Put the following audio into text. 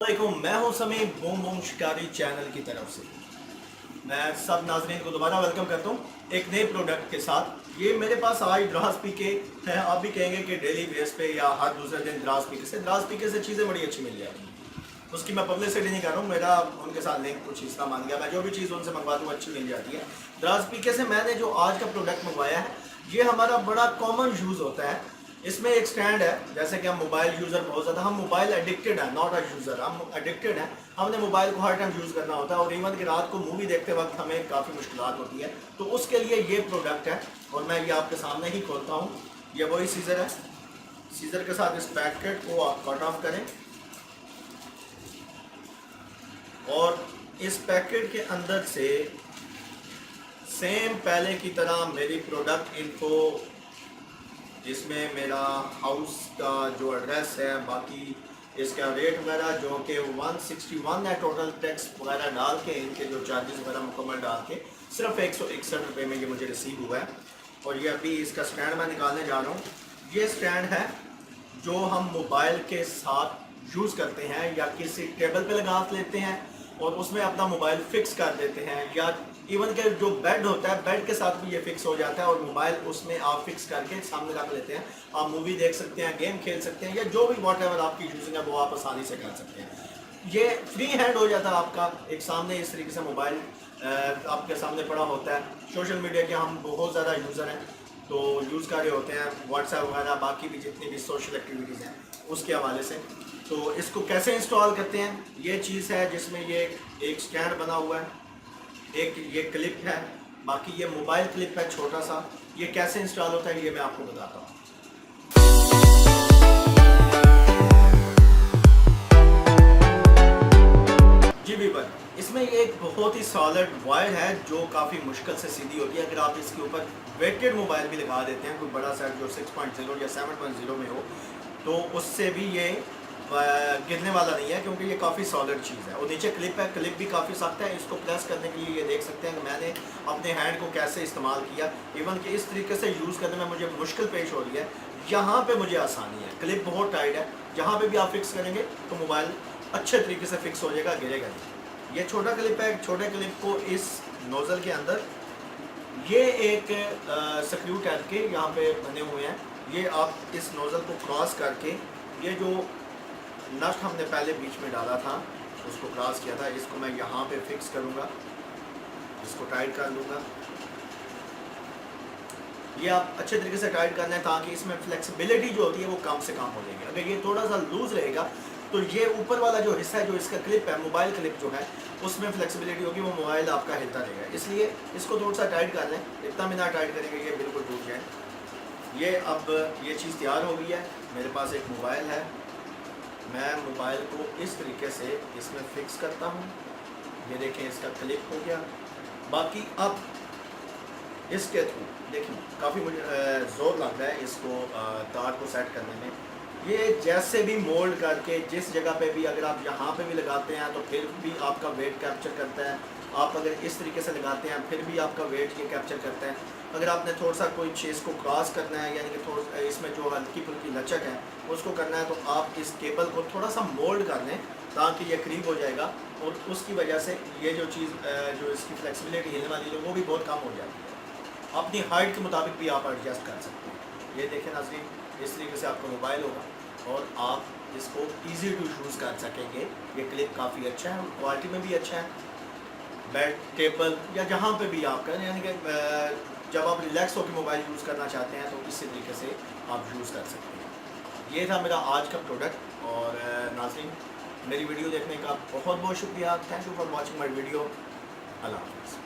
वालेकुम, मैं हूं समी बूम बूम शिकारी चैनल की तरफ से। मैं सब नाजरीन को दोबारा वेलकम करता हूं एक नए प्रोडक्ट के साथ। ये मेरे पास आज द्रास पीके हैं। आप भी कहेंगे कि डेली बेस पे या हर दूसरे दिन द्रास पीके से चीज़ें बड़ी अच्छी मिल जाती हैं। उसकी मैं पब्लिसिटी नहीं कर रहा हूँ, मेरा उनके साथ लिंक कुछ इस तरह मान गया। मैं जो भी चीज़ उनसे मंगवाता हूँ अच्छी मिल जाती है। द्रास पीके से मैंने जो आज का प्रोडक्ट मंगवाया है, ये हमारा बड़ा कॉमन यूज़ होता है। इसमें एक स्टैंड है। जैसे कि हम मोबाइल यूज़र बहुत ज़्यादा, हम मोबाइल एडिक्टेड है, नॉट अ यूज़र, हम एडिक्टेड हैं। हमने मोबाइल को हर टाइम यूज़ करना होता है और इवन कि रात को मूवी देखते वक्त हमें काफ़ी मुश्किलात होती है। तो उसके लिए ये प्रोडक्ट है और मैं ये आपके सामने ही खोलता हूँ। ये वही सीज़र है। सीज़र के साथ इस पैकेट को आप कट ऑफ करें और इस पैकेट के अंदर से सेम पहले की तरह मेरी प्रोडक्ट इनको, जिसमें मेरा हाउस का जो एड्रेस है, बाकी इसका रेट वगैरह जो कि 161 है, टोटल टैक्स वगैरह डाल के, इनके जो चार्जेस वगैरह मुकम्मल डाल के सिर्फ 161 रुपये में ये मुझे रिसीव हुआ है। और ये अभी इसका स्टैंड मैं निकालने जा रहा हूँ। ये स्टैंड है जो हम मोबाइल के साथ यूज़ करते हैं या किसी टेबल पे लगा लेते हैं और उसमें अपना मोबाइल फिक्स कर देते हैं, या इवन के जो बेड होता है, बेड के साथ भी ये फिक्स हो जाता है और मोबाइल उसमें आप फिक्स करके सामने रख लेते हैं। आप मूवी देख सकते हैं, गेम खेल सकते हैं, या जो भी वॉट एवर आपकी यूजिंग है वो आप आसानी से कर सकते हैं। ये फ्री हैंड हो जाता है आपका एक सामने, इस तरीके से मोबाइल आपके सामने पड़ा होता है। सोशल मीडिया के हम बहुत ज़्यादा यूज़र हैं, तो यूज़ कर रहे होते हैं व्हाट्सएप वगैरह, बाकी भी जितनी भी सोशल एक्टिविटीज़ हैं उसके हवाले से। तो इसको कैसे इंस्टॉल करते हैं, ये चीज़ है जिसमें ये एक स्टैंड बना हुआ है, एक ये क्लिप है, बाकी ये मोबाइल क्लिप है छोटा सा। ये कैसे इंस्टॉल होता है ये मैं आपको बताता हूँ। जी भी भाई, इसमें ये एक बहुत ही सॉलिड वायर है जो काफ़ी मुश्किल से सीधी होती है। अगर आप इसके ऊपर वेटेड मोबाइल भी लगा देते हैं, कोई बड़ा सेट जो 6.0 या 7.0 में हो, तो उससे भी ये गिरने वाला नहीं है, क्योंकि ये काफ़ी सॉलिड चीज़ है। और नीचे क्लिप है, क्लिप भी काफ़ी सख्त है। इसको प्रेस करने के लिए ये देख सकते हैं कि मैंने अपने हैंड को कैसे इस्तेमाल किया। इवन कि इस तरीके से यूज़ करने में मुझे मुश्किल पेश हो रही है, यहाँ पे मुझे आसानी है। क्लिप बहुत टाइट है, जहाँ पे भी आप फिक्स करेंगे तो मोबाइल अच्छे तरीके से फिक्स हो जाएगा, गिरेगा नहीं। ये छोटा क्लिप है, छोटे क्लिप को इस नोज़ल के अंदर ये एक स्क्रू टाइप के यहाँ पे बने हुए हैं। ये आप इस नोज़ल को क्रॉस करके, ये जो नट हमने पहले बीच में डाला था उसको क्रॉस किया था, इसको मैं यहाँ पे फिक्स करूँगा, इसको टाइट कर लूँगा। ये आप अच्छे तरीके से टाइट करना है ताकि इसमें फ्लेक्सिबिलिटी जो होती है वो कम से कम हो जाएगी। अगर ये थोड़ा सा लूज़ रहेगा तो ये ऊपर वाला जो हिस्सा है, जो इसका क्लिप है, मोबाइल क्लिप जो है, उसमें फ्लेक्सिबिलिटी होगी, वो मोबाइल आपका हिलता रहेगा। इसलिए इसको थोड़ा सा टाइट कर लें, इतना भी ना टाइट करेंगे ये बिल्कुल टूट जाए। ये अब ये चीज़ तैयार हो गई है। मेरे पास एक मोबाइल है, मैं मोबाइल को इस तरीके से इसमें फिक्स करता हूँ। ये देखें, इसका क्लिप हो गया। बाकी अब इसके थ्रू देखिए काफ़ी मुझे ज़ोर लग रहा है इसको तार को सेट करने में। ये जैसे भी मोल्ड करके जिस जगह पे भी, अगर आप यहाँ पे भी लगाते हैं तो फिर भी आपका वेट कैप्चर करता है। आप अगर इस तरीके से लगाते हैं फिर भी आपका वेट ये कैप्चर करता है। अगर आपने थोड़ा सा कोई चीज़ को क्रॉस करना है, यानी कि थोड़ा इसमें जो हल्की फुल्की लचक है उसको करना है, तो आप इस केबल को थोड़ा सा मोल्ड कर लें ताकि ये करीब हो जाएगा। और उसकी वजह से ये जो चीज़ जो इसकी फ्लेक्सिबिलिटी हिलने वाली है वो भी बहुत कम हो जाती है। अपनी हाइट के मुताबिक भी आप एडजस्ट कर सकते हैं। ये देखें नाज़रीन, इस तरीके से आपका मोबाइल होगा और आप इसको ईजी टू यूज़ कर सकेंगे। ये क्लिप काफ़ी अच्छा है, क्वालिटी में भी अच्छा है। बेड, टेबल या जहाँ पे भी आप करें, यानी कि जब आप रिलैक्स होकर मोबाइल यूज़ करना चाहते हैं तो इसी तरीके से आप यूज़ कर सकते हैं। ये था मेरा आज का प्रोडक्ट। और नाज़रीन, मेरी वीडियो देखने का बहुत बहुत शुक्रिया। Thank you for watching my video. अल्लाह हाफ़िज़।